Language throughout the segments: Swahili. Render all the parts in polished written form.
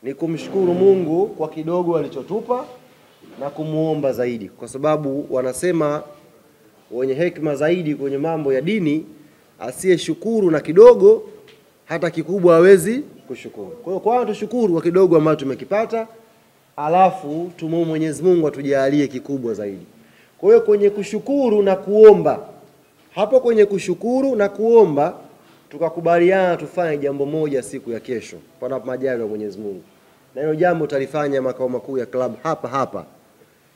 ni kumshukuru Mungu kwa kidogo alichotupa na kumuomba zaidi, kwa sababu wanasema wenye hekima zaidi kwenye mambo ya dini, asiyeshukuru na kidogo hata kikubwa hawezi kushukuru. Kwa hiyo kwanza tushukuru kwa kidogo ambacho tumekipata, alafu tumuombe Mwenyezi Mungu atujalie kikubwa zaidi. Kwa hiyo kwenye kushukuru na kuomba, hapo kwenye kushukuru na kuomba tukakubaliana tufanye jambo moja siku ya kesho panapo majaliwa ya Mwenyezi Mungu. Na hilo jambo tutalifanya makao makuu ya club hapa.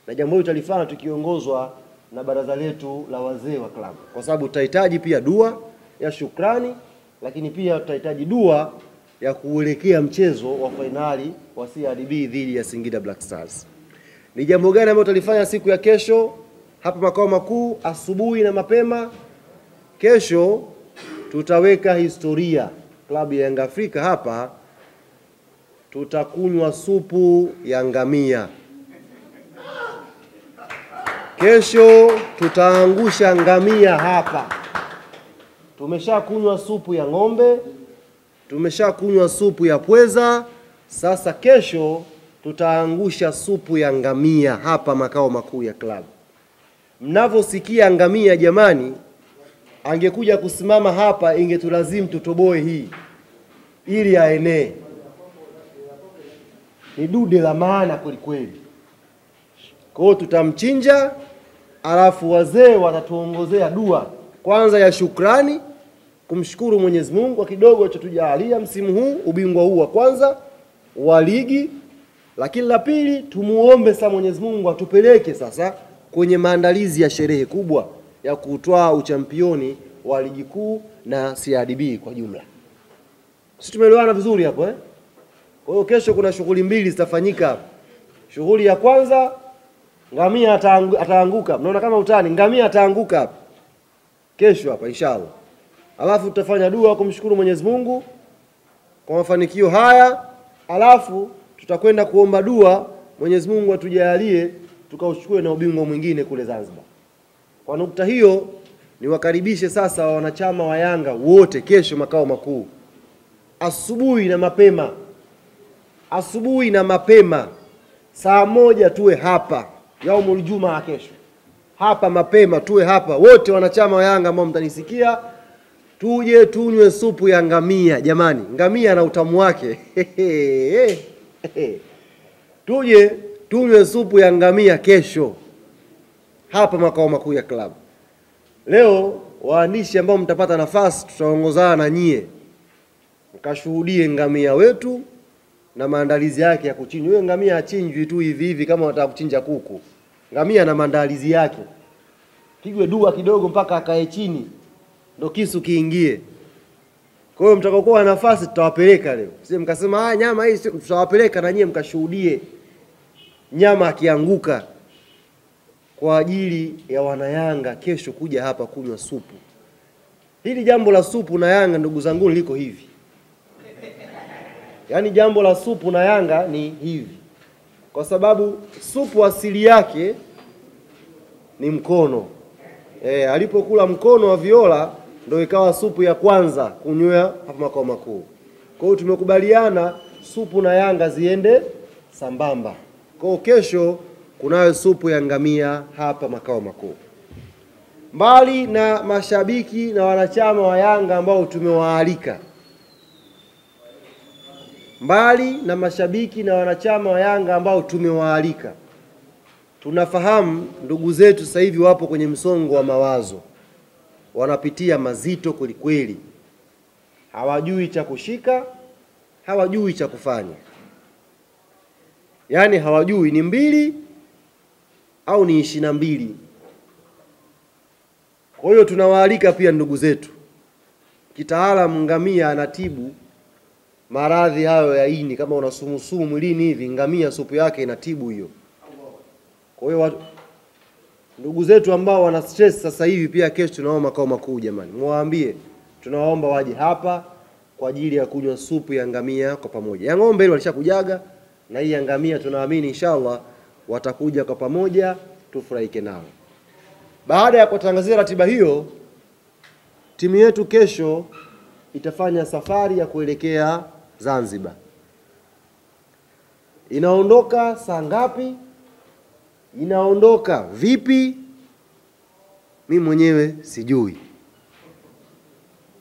Na jambo hilo tutalifanya tukiongozwa na baraza letu la wazee wa club, kwa sababu tutahitaji pia dua ya shukrani, lakini pia tutahitaji dua ya kuelekea mchezo wa finali wa CRDB dhidi ya Singida Black Stars. Ni jambo gani ambalo tutalifanya siku ya kesho hapa makao makuu asubuhi na mapema? Kesho tutaweka historia. Klabu ya Yanga Afrika hapa tutakunywa supu ya ngamia. Kesho tutaangusha ngamia hapa. Tumeshakunywa supu ya ng'ombe, tumeshakunywa supu ya pweza, sasa kesho tutaangusha supu ya ngamia hapa makao makuu ya klabu. Mnavosikia ngamia jamani, angekuja kusimama hapa ingetulazimu tutoboe hii ili aenee. Ni dude la maana kweli. Kwa hiyo tutamchinja, alafu wazee watatuongozea dua kwanza ya shukrani, kumshukuru Mwenyezi Mungu kwa kidogo alichotujalia msimu huu, ubingwa huu wa kwanza wa ligi. Lakini la pili, tumuombe sasa Mwenyezi Mungu atupeleke sasa kwenye maandalizi ya sherehe kubwa ya kutwaa uchampioni wa ligi kuu na CRDB kwa jumla. Sisi tumeelewana vizuri hapo Kwa hiyo kesho kuna shughuli mbili zitafanyika. Shughuli ya kwanza, ngamia ataanguka. Mnaona kama utani, ngamia ataanguka hapa kesho hapa inshallah. Alafu tutafanya dua kumshukuru Mwenyezi Mungu kwa mafanikio haya, alafu tutakwenda kuomba dua Mwenyezi Mungu atujalie tukauchukue na ubingwa mwingine kule Zanzibar. Kwa nukta hiyo niwakaribishe sasa wanachama wa Yanga wote kesho makao makuu. Asubuhi na mapema saa 1 tuwe hapa. Yaumul Jumaa kesho. Hapa mapema tuwe hapa wote wanachama wa Yanga ambao mtanisikia, tuje tunywe supu ya ngamia jamani. Ngamia na utamu wake. Tuje tunywe supu ya ngamia kesho hapa makao makuu ya club. Leo waandishi ambao mtapata nafasi tutaongozana na nyie mkashuhudie ngamia wetu na maandalizi yake ya kuchinjwa. Huyo ngamia achinjwi tu hivi kama wataka kuchinja kuku. Ngamia na maandalizi yake. Pigwe dua kidogo mpaka akae chini ndo kisu kiingie. Kwa hiyo mtakaokuwa na nafasi tutawapeleka leo. Sisi mkasema nyama hii tutawapeleka na nyie mkashuhudie nyama akianguka kwa ajili ya wanayanga kesho kuja hapa kunywa supu. Hili jambo la supu na Yanga ndugu zangu liko hivi. Yaani jambo la supu na Yanga ni hivi. Kwa sababu supu asili yake ni mkono. Alipokula mkono wa Viola ndio ikawa supu ya kwanza kunywea hapa makao makuu. Kwa hiyo tumekubaliana supu na Yanga ziende sambamba. Kwa hiyo kesho kunayo supu ya ngamia hapa makao makuu. Mbali na mashabiki na wanachama wa Yanga ambao tumewaalika, tunafahamu ndugu zetu sasa hivi wapo kwenye msongo wa mawazo. Wanapitia mazito kweli. Hawajui cha kushika, hawajui cha kufanya. Yaani hawajui ni 2 au ni 22. Kwa hiyo tunawaalika pia ndugu zetu. Kitaalamu ngamia anatibu maradhi hayo ya ini. Kama una sumu mwilini hivi, ngamia supu yake inatibu hiyo. Kwa hiyo ndugu zetu ambao wana stress sasa hivi pia kesho tunaomba makao makuu jamani. Muwaambie tunawaomba waje hapa kwa ajili ya kunywa supu ya ngamia kwa pamoja. Ya ng'ombe ile walishakujaga na hii ya ngamia tunaamini inshallah watakuja kwa pamoja tufurahike nao. Baada ya kutangazia ratiba hiyo, timu yetu kesho itafanya safari ya kuelekea Zanzibar. Inaondoka saa ngapi? Inaondoka vipi? Mimi mwenyewe sijui.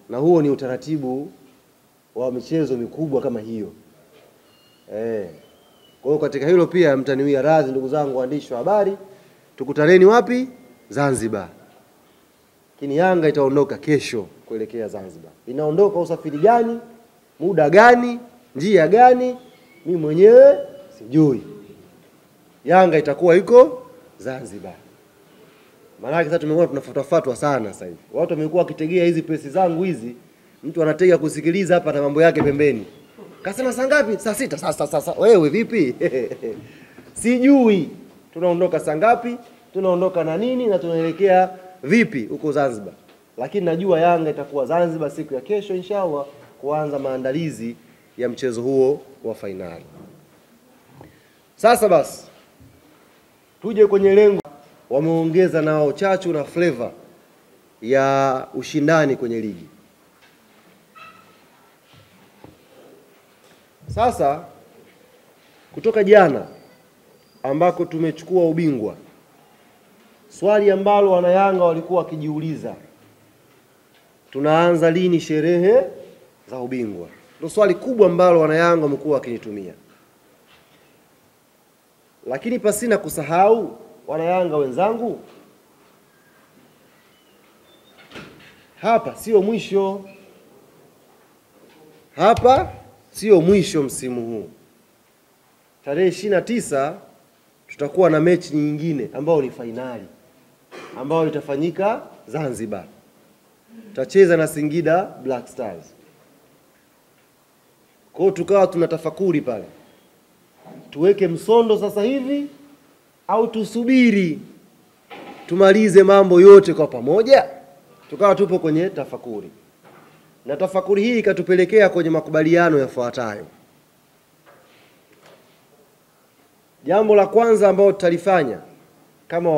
Na huo ni utaratibu wa michezo mikubwa kama hiyo. Kwa hiyo katika hilo pia mtaniwia radhi ndugu zangu waandishi wa habari. Tukutaneni wapi? Zanzibar. Lakini Yanga itaondoka kesho kuelekea Zanzibar. Inaondoka usafiri gani? Muda gani? Njia gani? Mimi mwenyewe sijui. Yanga itakuwa iko Zanzibar. Maana sasa tumekuwa tunafuatafuatwa sana sasa hivi. Watu wamekuwa wakitegea hizi pesi zangu hizi. Mtu anatega kusikiliza hapa na mambo yake pembeni. Kasema saa ngapi? Saa 6. Sasa wewe vipi? Sijui. Tunaondoka saa ngapi? Tunaondoka na nini na tunaelekea vipi huko Zanzibar? Lakini najua Yanga itakuwa Zanzibar siku ya kesho inshallah kuanza maandalizi ya mchezo huo wa fainali. Sasa basi tuje kwenye lengo. Wameongeza nao chachu na flavor ya ushindani kwenye ligi. Sasa kutoka jana ambako tumechukua ubingwa, swali ambalo wanayanga walikuwa wakijiuliza, tunaanza lini sherehe za ubingwa? Ndio swali kubwa ambalo wanayanga wamekuwa wakinitumia. Lakini pasina kusahau wanayanga wenzangu, hapa sio mwisho. Hapa sio mwisho msimu huu. Tarehe 29 tutakuwa na mechi nyingine ambayo ni fainali, ambayo itafanyika Zanzibar. Tutacheza na Singida Black Stars. Kwa hiyo tukawa tunatafakuri pale, tuweke msondo sasa hivi au tusubiri tumalize mambo yote kwa pamoja? Tukawa tupo kwenye tafakuri. Na tafakuri hii ikatupelekea kwenye makubaliano yafuatayo. Jambo la kwanza ambalo tutalifanya kama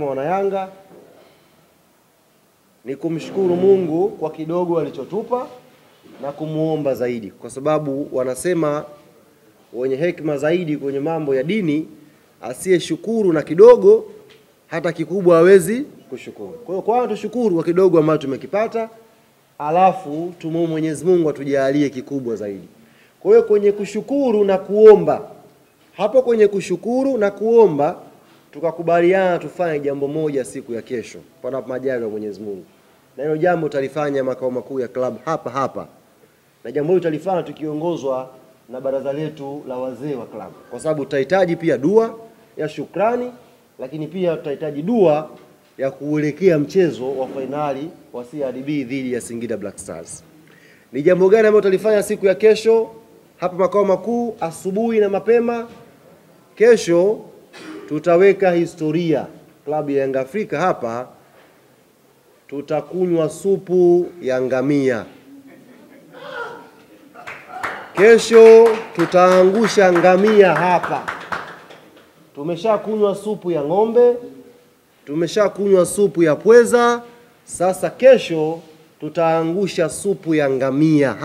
wanayanga. Ni kumshukuru Mungu kwa kidogo alichotupa na kumuomba zaidi, kwa sababu wanasema wenye hekima zaidi kwenye mambo ya dini, asiyeshukuru na kidogo hata kikubwa hawezi kushukuru. Kwa hiyo kwanza tushukuru kwa kidogo ambacho tumekipata, alafu tumuombe Mwenyezi Mungu atujalie kikubwa zaidi. Kwa hiyo kwenye kushukuru na kuomba, hapo kwenye kushukuru na kuomba tukakubaliana tufanye jambo moja siku ya kesho panapo majaliwa ya Mwenyezi Mungu. Na hilo jambo tutalifanya makao makuu ya club hapa. Na jambo hilo tutalifanya tukiongozwa na baraza letu la wazee wa club, kwa sababu tutahitaji pia dua ya shukrani, lakini pia tutahitaji dua ya kuelekea mchezo wa fainali wa CRDB dhidi ya Singida Black Stars. Ni jambo gani ambalo tutalifanya siku ya kesho hapa makao makuu asubuhi na mapema? Kesho tutaweka historia. Klabu ya Yanga Afrika hapa tutakunywa supu ya ngamia. Kesho tutaangusha ngamia hapa. Tumeshakunywa supu ya ng'ombe, tumeshakunywa supu ya pweza, sasa kesho tutaangusha supu ya ngamia hapa.